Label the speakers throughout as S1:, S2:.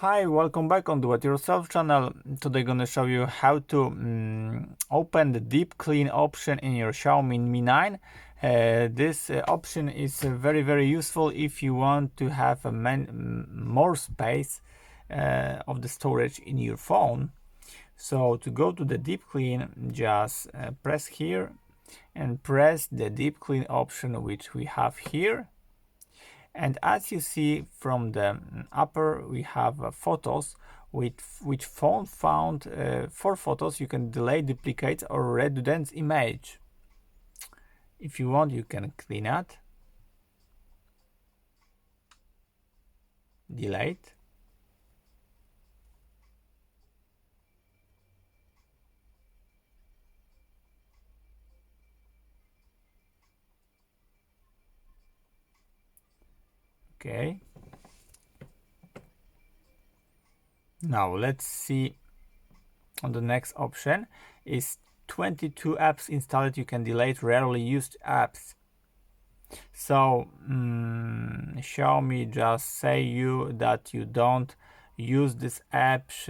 S1: Hi, welcome back on Do It Yourself channel. Today I'm gonna show you how to open the deep clean option in your Xiaomi Mi 9. This option is very useful if you want to have more space of the storage in your phone. So to go to the deep clean, just press here and press the deep clean option which we have here. And as you see from the upper, we have photos which phone found 4 photos. You can delete, duplicate or redundant image. If you want, you can clean it, delete, okay. Now let's see on the next option is 22 apps installed. You can delete rarely used apps. So Xiaomi just say you that you don't use this apps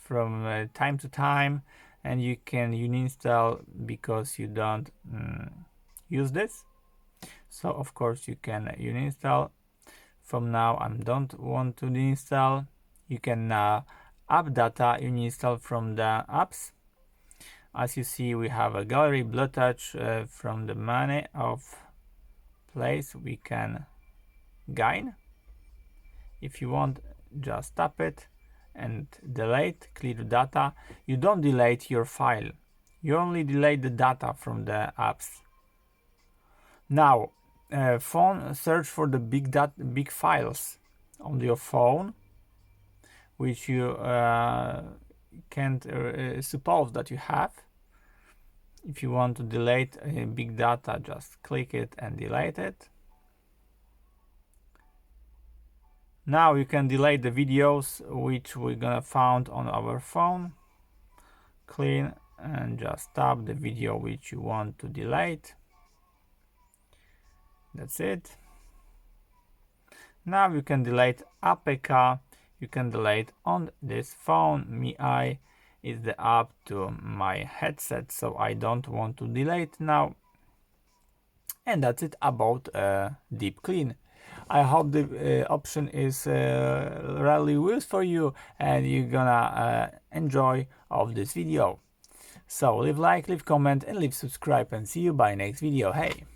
S1: from time to time, and you can uninstall because you don't use this. So of course you can uninstall. From now I don't want to install. You can app data uninstall from the apps. As you see, we have a gallery blood touch from the menu of place we can gain. If you want, just tap it and delete, clear data. You don't delete your file, you only delete the data from the apps. Now phone search for the big files on your phone which you can't suppose that you have. If you want to delete big data, just click it and delete it. Now you can delete the videos which we're gonna found on our phone. Clean and just tap the video which you want to delete. That's it. Now you can delete APK. You can delete on this phone. MI9 is the app to my headset, so I don't want to delete now. And that's it about deep clean. I hope the option is really useful for you and you're gonna enjoy of this video. So leave like, leave comment and leave subscribe, and see you by next video. Hey!